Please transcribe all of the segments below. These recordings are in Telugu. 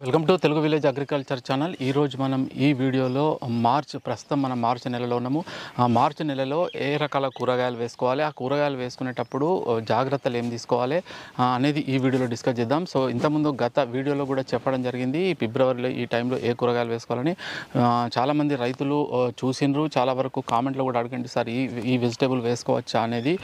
Welcome to Telugu village agriculture channel. ఈరోజు మనం ఈ వీడియోలో ప్రస్తుతం మనం మార్చి నెలలో ఉన్నాము. మార్చి నెలలో ఏ రకాల కూరగాయలు వేసుకోవాలి, ఆ కూరగాయలు వేసుకునేటప్పుడు జాగ్రత్తలు ఏం తీసుకోవాలి అనేది ఈ వీడియోలో డిస్కస్ చేద్దాం. సో ఇంతకుముందు గత వీడియోలో కూడా చెప్పడం జరిగింది, ఫిబ్రవరిలో ఈ టైంలో ఏ కూరగాయలు వేసుకోవాలని. చాలామంది రైతులు చూసిండ్రు, చాలా వరకు కామెంట్లో కూడా అడగండి సార్ ఈ వెజిటేబుల్ వేసుకోవచ్చా అనేది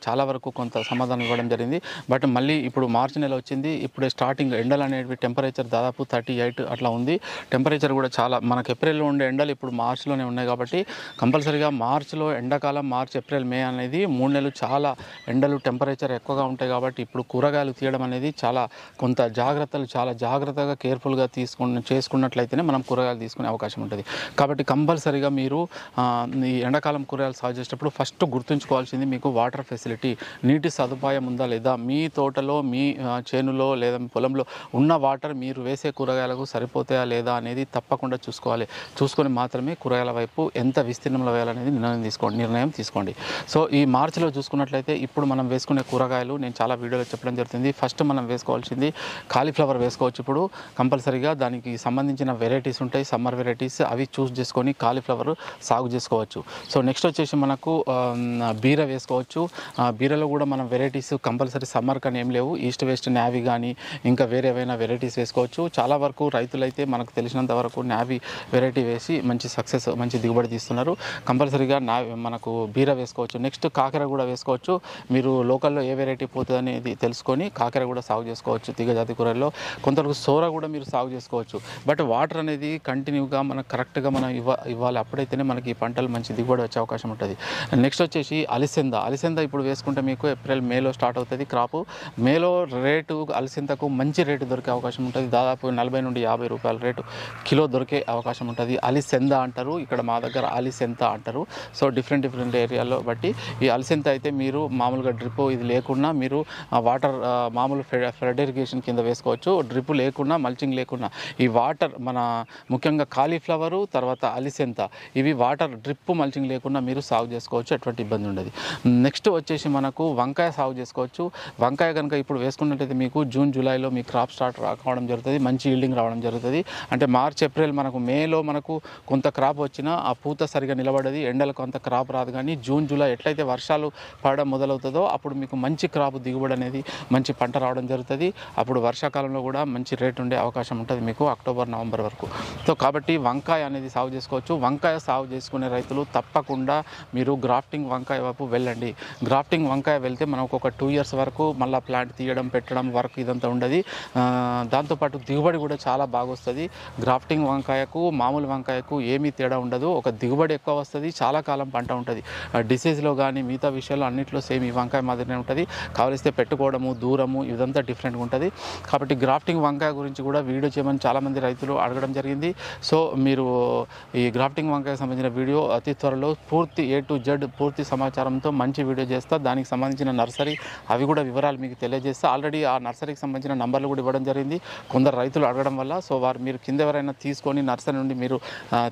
చాలా వరకు కొంత సమాధానం ఇవ్వడం జరిగింది. బట్ మళ్ళీ ఇప్పుడు మార్చి నెల వచ్చింది, ఇప్పుడే స్టార్టింగ్ ఎండలు అనేవి టెంపరేచర్ దాదాపు 38 అట్లా ఉంది. టెంపరేచర్ కూడా చాలా మనకు ఏప్రిల్లో ఉండే ఎండలు ఇప్పుడు మార్చిలోనే ఉన్నాయి కాబట్టి కంపల్సరీగా మార్చిలో ఎండాకాలం మార్చ్ ఏప్రిల్ మే అనేది 3 నెలలు చాలా ఎండలు టెంపరేచర్ ఎక్కువగా ఉంటాయి కాబట్టి ఇప్పుడు కూరగాయలు తీయడం అనేది చాలా కొంత జాగ్రత్తలు చాలా జాగ్రత్తగా కేర్ఫుల్గా చేసుకున్నట్లయితేనే మనం కూరగాయలు తీసుకునే అవకాశం ఉంటుంది. కాబట్టి కంపల్సరీగా మీరు ఈ ఎండాకాలం కూరగాయలు సాగు చేసేటప్పుడు ఫస్ట్ గుర్తుంచుకోవాల్సింది మీకు వాటర్ ఫెసిలిటీ, నీటి సదుపాయం ఉందా లేదా, మీ తోటలో మీ చేనులో లేదా పొలంలో ఉన్న వాటర్ మీరు వేసే కూరగాయలకు సరిపోతాయా లేదా అనేది తప్పకుండా చూసుకొని మాత్రమే కూరగాయల వైపు ఎంత విస్తీర్ణంలో వేయాలనేది నిర్ణయం తీసుకోండి. సో ఈ మార్చిలో చూసుకున్నట్లయితే ఇప్పుడు మనం వేసుకునే కూరగాయలు నేను చాలా వీడియోలో చెప్పడం జరుగుతుంది. ఫస్ట్ మనం వేసుకోవాల్సింది కాలీఫ్లవర్ వేసుకోవచ్చు. ఇప్పుడు కంపల్సరీగా దానికి సంబంధించిన వెరైటీస్ ఉంటాయి, సమ్మర్ వెరైటీస్, అవి చూస్ చేసుకొని కాలీఫ్లవర్ సాగు చేసుకోవచ్చు. సో నెక్స్ట్ వచ్చేసి మనకు బీర వేసుకోవచ్చు. బీరలో కూడా మనం వెరైటీస్ కంపల్సరీ సమ్మర్ కానీ ఏం లేవు, ఈస్ట్ వెస్ట్ నావీ కానీ ఇంకా వేరే ఏవైనా వెరైటీస్ వేసుకోవచ్చు. చాలా వరకు రైతులైతే మనకు తెలిసినంత వరకు నావీ వెరైటీ వేసి మంచి దిగుబడి తీస్తున్నారు. కంపల్సరీగా మనకు బీర వేసుకోవచ్చు. నెక్స్ట్ కాకర కూడా వేసుకోవచ్చు. మీరు లోకల్లో ఏ వెరైటీ పోతుంది అనేది తెలుసుకొని కాకర కూడా సాగు చేసుకోవచ్చు. తీగజాతి కూరల్లో కొంతవరకు సోర కూడా మీరు సాగు చేసుకోవచ్చు. బట్ వాటర్ అనేది కంటిన్యూగా మనకు కరెక్ట్గా మనం ఇవ్వాలి, అప్పుడైతేనే మనకి ఈ పంటలు మంచి దిగుబడి వచ్చే అవకాశం ఉంటుంది. నెక్స్ట్ వచ్చేసి అలిసెంద ఇప్పుడు వేసుకుంటే మీకు ఏప్రిల్ మేలో స్టార్ట్ అవుతుంది క్రాపు. మేలో రేటు అలిసెందకు మంచి రేటు దొరికే అవకాశం ఉంటుంది. దాదాపు 40 నుండి 50 రూపాయల రేటు కిలో దొరికే అవకాశం ఉంటుంది. అలిసెంద అంటారు, ఇక్కడ మా దగ్గర అలిసెంత అంటారు. సో డిఫరెంట్ ఏరియాల్లో బట్టి ఈ అలిసెంత అయితే మీరు మామూలుగా డ్రిప్ ఇది లేకుండా మీరు వాటర్ మామూలు ఫ్లడ్ ఇరిగేషన్ కింద వేసుకోవచ్చు. డ్రిప్ లేకుండా మల్చింగ్ లేకుండా ఈ వాటర్ ముఖ్యంగా కాలీఫ్లవరు తర్వాత అలిసెంత ఇవి వాటర్ డ్రిప్ మల్చింగ్ లేకుండా మీరు సాగు చేసుకోవచ్చు, ఎటువంటి ఇబ్బంది ఉండదు. నెక్స్ట్ వచ్చేసి మనకు వంకాయ సాగు చేసుకోవచ్చు. వంకాయ కనుక ఇప్పుడు వేసుకున్నట్టయితే మీకు జూన్ జూలైలో మీ క్రాప్ స్టార్ట్ కావడం జరుగుతుంది, మంచి ఈల్డింగ్ రావడం జరుగుతుంది. అంటే మార్చ్ ఏప్రిల్ మేలో మనకు కొంత క్రాప్ వచ్చినా ఆ పూత సరిగా నిలబడది, ఎండలకు అంత క్రాప్ రాదు. కానీ జూన్ జూలై ఎట్లయితే వర్షాలు పడడం మొదలవుతుందో అప్పుడు మీకు మంచి క్రాప్ దిగుబడి అనేది మంచి పంట రావడం జరుగుతుంది. అప్పుడు వర్షాకాలంలో కూడా మంచి రేట్ ఉండే అవకాశం ఉంటుంది మీకు అక్టోబర్ నవంబర్ వరకు. సో కాబట్టి వంకాయ అనేది సాగు చేసుకోవచ్చు. వంకాయ సాగు చేసుకునే రైతులు తప్పకుండా మీరు గ్రాఫ్టింగ్ వంకాయ వైపు వెళ్ళండి. గ్రాఫ్టింగ్ వంకాయ వెళ్తే మనకు ఒక 2 years వరకు మళ్ళీ ప్లాంట్ తీయడం పెట్టడం వర్క్ ఇదంతా ఉండదు. దాంతోపాటు దిగుబడి కూడా చాలా బాగా వస్తుంది. గ్రాఫ్టింగ్ వంకాయకు మామూలు వంకాయకు ఏమీ తేడా ఉండదు. ఒక దిగుబడి ఎక్కువ వస్తుంది, చాలా కాలం పంట ఉంటుంది. డిసీజ్లో కానీ మిగతా విషయాలు అన్నింటిలో సేమ్ ఈ వంకాయ మాదిరినే ఉంటుంది. కావలిస్తే పెట్టుకోవడము దూరము ఇదంతా డిఫరెంట్గా ఉంటుంది. కాబట్టి గ్రాఫ్టింగ్ వంకాయ గురించి కూడా వీడియో చేయమని చాలామంది రైతులు అడగడం జరిగింది. సో మీరు ఈ గ్రాఫ్టింగ్ వంకాయకు సంబంధించిన వీడియో అతి త్వరలో పూర్తి A to Z పూర్తి సమాచారంతో మంచి వీడియో చేస్తా. దానికి సంబంధించిన నర్సరీ అవి కూడా వివరాలు మీకు తెలియజేస్తా. ఆల్రెడీ ఆ నర్సరీకి సంబంధించిన నంబర్లు కూడా ఇవ్వడం జరిగింది కొందరు రైతులు అడగడం వల్ల. సో మీరు కింద ఎవరైనా తీసుకొని నర్సరీ నుండి మీరు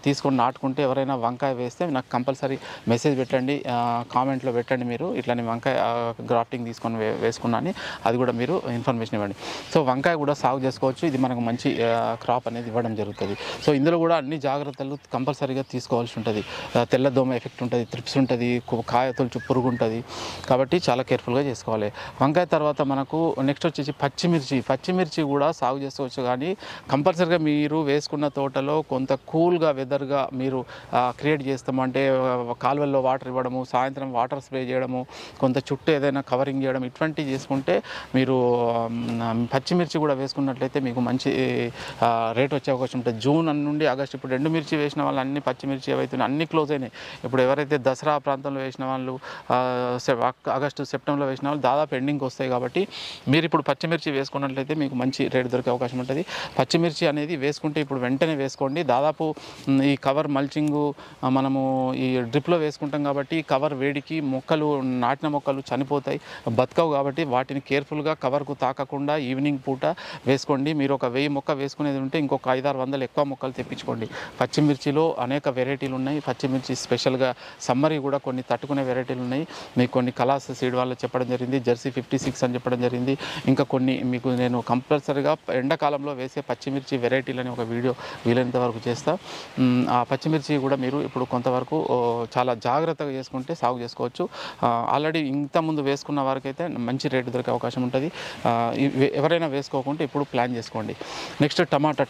తీసుకొని నాటుకుంటే ఎవరైనా వంకాయ వేస్తే నాకు కంపల్సరీ మెసేజ్ పెట్టండి, కామెంట్లో పెట్టండి, మీరు ఇట్లా వంకాయ గ్రాఫ్టింగ్ తీసుకొని వేసుకున్నాను అది కూడా మీరు ఇన్ఫర్మేషన్ ఇవ్వండి. సో వంకాయ కూడా సాగు చేసుకోవచ్చు. ఇది మనకు మంచి క్రాప్ అనేది ఇవ్వడం జరుగుతుంది. సో ఇందులో కూడా అన్ని జాగ్రత్తలు కంపల్సరీగా తీసుకోవాల్సి ఉంటుంది. తెల్లదోమ ఎఫెక్ట్ ఉంటుంది, త్రిప్స్ ఉంటుంది, కాయ తొలుచు పురుగు ఉంటుంది. కాబట్టి చాలా కేర్ఫుల్గా చేసుకోవాలి. వంకాయ తర్వాత మనకు నెక్స్ట్ వచ్చేసి పచ్చిమిర్చి కూడా సాగు చేసుకోవచ్చు. కానీ కంపల్సరీగా మీరు వేసుకున్న తోటలో కొంత కూల్గా వెదర్గా మీరు క్రియేట్ చేస్తాము. అంటే కాలువల్లో వాటర్ ఇవ్వడము, సాయంత్రం వాటర్ స్ప్రే చేయడము, కొంత చుట్టూ ఏదైనా కవరింగ్ చేయడం, ఇటువంటివి చేసుకుంటే మీరు పచ్చిమిర్చి కూడా వేసుకున్నట్లయితే మీకు మంచి రేట్ వచ్చే అవకాశం ఉంటుంది. జూన్ నుండి ఆగస్ట్ ఇప్పుడు ఎండుమిర్చి వేసిన వాళ్ళు అన్ని పచ్చిమిర్చి ఏవైతున్నాయి అన్ని క్లోజ్ అయినాయి. ఇప్పుడు ఎవరైతే దసరా ప్రాంతంలో వేసిన వాళ్ళు ఆగస్టు సెప్టెంబర్లో వేసిన వాళ్ళు దాదాపు ఎండింగ్కి వస్తాయి. కాబట్టి మీరు ఇప్పుడు పచ్చిమిర్చి వేసుకున్నట్లయితే మీకు మంచి రేటు దొరికే అవకాశం ఉంటుంది. పచ్చిమిర్చి అనేది వేసుకుంటే ఇప్పుడు వెంటనే వేసుకోండి. దాదాపు ఈ కవర్ మల్చింగు మనము ఈ డ్రిప్లో వేసుకుంటాం కాబట్టి కవర్ వేడికి నాటిన మొక్కలు చనిపోతాయి, బతకవు. కాబట్టి వాటిని కేర్ఫుల్గా కవర్కు తాకకుండా ఈవినింగ్ పూట వేసుకోండి. మీరు ఒక 1000 మొక్క వేసుకునేది ఉంటే ఇంకొక 500-600 ఎక్కువ మొక్కలు తెప్పించుకోండి. పచ్చిమిర్చిలో అనేక వెరైటీలు ఉన్నాయి. పచ్చిమిర్చి స్పెషల్గా సమ్మరీ కూడా కొన్ని తట్టుకునే వెరైటీలు ఉన్నాయి. మీకు కొన్ని కలాస్ సీడ్ వాళ్ళు చెప్పడం జరిగింది, జెర్సీ 56 అని చెప్పడం జరిగింది. ఇంకా కొన్ని మీకు నేను కంపల్సరీగా ఎండాకాలం ఎండాకాలంలో వేసే పచ్చిమిర్చి వెరైటీలని ఒక వీడియో వీలైనంత వరకు చేస్తా. ఆ పచ్చిమిర్చి కూడా మీరు ఇప్పుడు కొంతవరకు చాలా జాగ్రత్తగా చేసుకుంటే సాగు చేసుకోవచ్చు. ఆల్రెడీ ఇంతకుముందు వేసుకున్న వారికైతే మంచి రేటు దొరికే అవకాశం ఉంటుంది. ఎవరైనా వేసుకోకుంటే ఇప్పుడు ప్లాన్ చేసుకోండి. నెక్స్ట్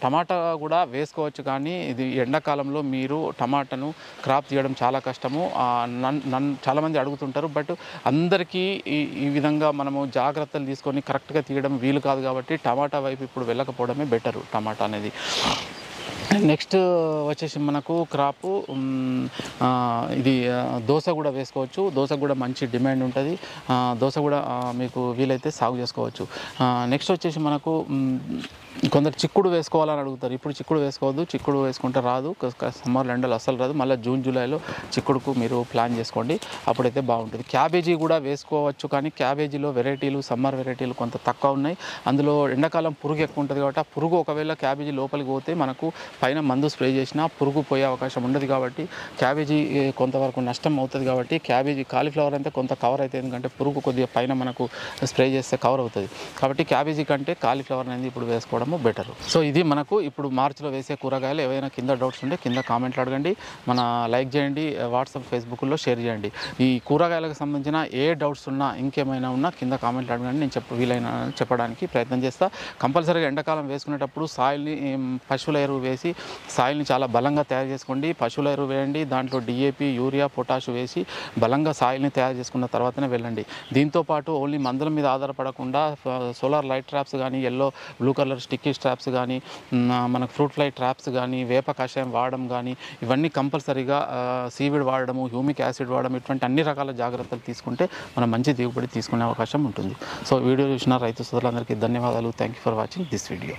టమాటా కూడా వేసుకోవచ్చు, కానీ ఇది ఎండాకాలంలో మీరు టమాటాను క్రాప్ తీయడం చాలా కష్టము. నన్ను చాలామంది అడుగుతుంటారు, బట్ అందరికీ ఈ విధంగా మనము జాగ్రత్తలు తీసుకొని కరెక్ట్గా తీయడం వీలు కాదు. కాబట్టి టమాటా వైపు ఇప్పుడు వెళ్ళకపోవడమే బెటరు టమాటా అనేది. నెక్స్ట్ వచ్చేసి మనకు క్రాపు ఇది దోస కూడా వేసుకోవచ్చు. దోస కూడా మంచి డిమాండ్ ఉంటుంది. దోస కూడా మీకు వీలైతే సాగు చేసుకోవచ్చు. నెక్స్ట్ వచ్చేసి మనకు కొందరు చిక్కుడు వేసుకోవాలని అడుగుతారు. ఇప్పుడు చిక్కుడు వేసుకోవద్దు, చిక్కుడు వేసుకుంటే రాదు, సమ్మర్లో ఎండలు అస్సలు రాదు. మళ్ళీ జూన్ జూలైలో చిక్కుడుకు మీరు ప్లాన్ చేసుకోండి, అప్పుడైతే బాగుంటుంది. క్యాబేజీ కూడా వేసుకోవచ్చు, కానీ క్యాబేజీలో వెరైటీలు సమ్మర్ వెరైటీలు కొంత తక్కువ ఉన్నాయి. అందులో ఎండాకాలం పురుగు ఎక్కువ ఉంటుంది కాబట్టి ఆ పురుగు ఒకవేళ క్యాబేజీ లోపలికి పోతే మనకు పైన మందు స్ప్రే చేసినా పురుగు పోయే అవకాశం ఉండదు. కాబట్టి క్యాబేజీ కొంతవరకు నష్టం అవుతుంది. కాబట్టి క్యాబేజీ కాలీఫ్లవర్ అయితే కొంత కవర్ అవుతుంది, ఎందుకంటే పురుగు కొద్దిగా పైన మనకు స్ప్రే చేస్తే కవర్ అవుతుంది. కాబట్టి క్యాబేజీ కంటే కాలీఫ్లవర్ అనేది ఇప్పుడు వేసుకోవడం బెటర్. సో ఇది మనకు ఇప్పుడు మార్చిలో వేసే కూరగాయలు. ఏవైనా కింద డౌట్స్ ఉంటే కింద కామెంట్లు అడగండి, మన లైక్ చేయండి, వాట్సాప్ ఫేస్బుక్లో షేర్ చేయండి. ఈ కూరగాయలకు సంబంధించిన ఏ డౌట్స్ ఉన్నా ఇంకేమైనా ఉన్నా కింద కామెంట్లు అడగండి, నేను వీలైన చెప్పడానికి ప్రయత్నం చేస్తా. కంపల్సరీగా ఎండాకాలం వేసుకునేటప్పుడు సాయిల్ని పశువుల ఎరువు వేసి సాయిల్ని చాలా బలంగా తయారు చేసుకోండి. పశువుల ఎరువు వేయండి, దాంట్లో డిఏపి, యూరియా, పొటాష్ వేసి బలంగా సాయిల్ని తయారు చేసుకున్న తర్వాతనే వెళ్ళండి. దీంతోపాటు ఓన్లీ మందుల మీద ఆధారపడకుండా సోలార్ లైట్ ట్రాప్స్ కానీ, yellow blue colour sticky traps కానీ, మనకు ఫ్రూట్ ఫ్లై ట్రాప్స్ కానీ, వేప కషాయం వాడడం కానీ, ఇవన్నీ కంపల్సరీగా సీవిడ్ వాడడము, హ్యూమిక్ యాసిడ్ వాడడం, ఇటువంటి అన్ని రకాల జాగ్రత్తలు తీసుకుంటే మనం మంచి దిగుబడి తీసుకునే అవకాశం ఉంటుంది. సో వీడియో చూసిన రైతు సోదరులందరికీ ధన్యవాదాలు. Thank you for watching this video.